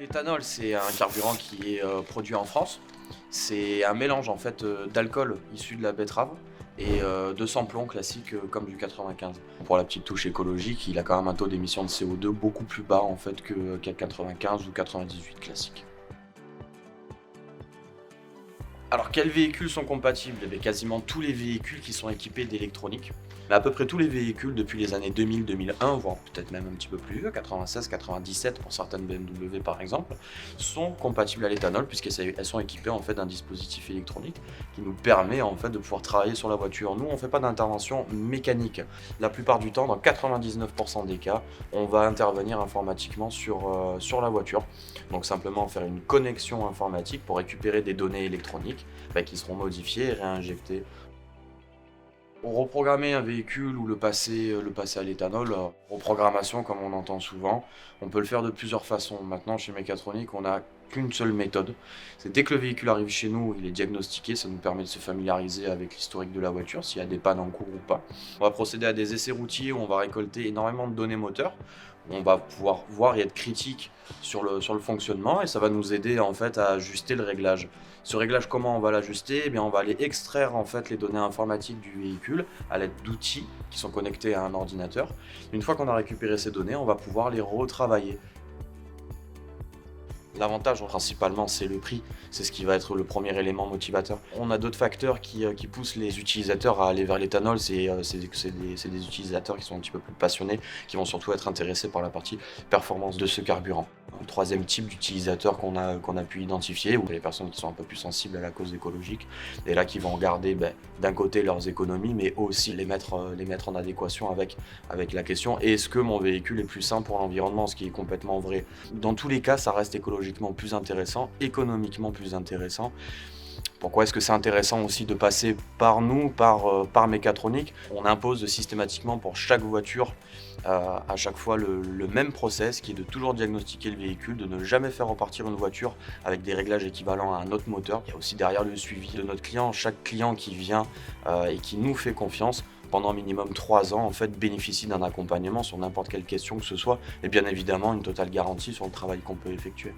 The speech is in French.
L'éthanol, c'est un carburant qui est produit en France. C'est un mélange en fait d'alcool issu de la betterave et de sans-plomb classique comme du 95. Pour la petite touche écologique, il a quand même un taux d'émission de CO2 beaucoup plus bas en fait qu'un 95 ou 98 classique. Alors, quels véhicules sont compatibles? Eh bien, quasiment tous les véhicules qui sont équipés d'électronique. Mais à peu près tous les véhicules depuis les années 2000-2001, voire peut-être même un petit peu plus vieux, 96-97 pour certaines BMW par exemple, sont compatibles à l'éthanol puisqu'elles sont équipées en fait d'un dispositif électronique qui nous permet en fait de pouvoir travailler sur la voiture. Nous, on ne fait pas d'intervention mécanique. La plupart du temps, dans 99% des cas, on va intervenir informatiquement sur la voiture. Donc simplement faire une connexion informatique pour récupérer des données électroniques qui seront modifiées et réinjectées. Pour reprogrammer un véhicule ou le passer à l'éthanol, reprogrammation comme on entend souvent, on peut le faire de plusieurs façons. Maintenant, chez Mécatronic, on n'a qu'une seule méthode. C'est dès que le véhicule arrive chez nous, il est diagnostiqué, ça nous permet de se familiariser avec l'historique de la voiture, s'il y a des pannes en cours ou pas. On va procéder à des essais routiers où on va récolter énormément de données moteurs. On va pouvoir voir et être critique sur le fonctionnement et ça va nous aider en fait à ajuster le réglage. Ce réglage, comment on va l'ajuster? Eh bien, on va aller extraire en fait les données informatiques du véhicule à l'aide d'outils qui sont connectés à un ordinateur. Une fois qu'on a récupéré ces données, on va pouvoir les retravailler. L'avantage principalement c'est le prix, c'est ce qui va être le premier élément motivateur. On a d'autres facteurs qui poussent les utilisateurs à aller vers l'éthanol, c'est des utilisateurs qui sont un petit peu plus passionnés, qui vont surtout être intéressés par la partie performance de ce carburant. Le troisième type d'utilisateur qu'on a pu identifier, ou les personnes qui sont un peu plus sensibles à la cause écologique, et là qui vont regarder d'un côté leurs économies, mais aussi les mettre en adéquation avec la question est-ce que mon véhicule est plus sain pour l'environnement, ce qui est complètement vrai. Dans tous les cas, ça reste écologiquement plus intéressant, économiquement plus intéressant. Pourquoi est-ce que c'est intéressant aussi de passer par nous, par Mécatronic? On impose systématiquement pour chaque voiture à chaque fois le même process qui est de toujours diagnostiquer le véhicule, de ne jamais faire repartir une voiture avec des réglages équivalents à un autre moteur. Il y a aussi derrière le suivi de notre client. Chaque client qui vient et qui nous fait confiance pendant minimum 3 ans en fait bénéficie d'un accompagnement sur n'importe quelle question que ce soit et bien évidemment une totale garantie sur le travail qu'on peut effectuer.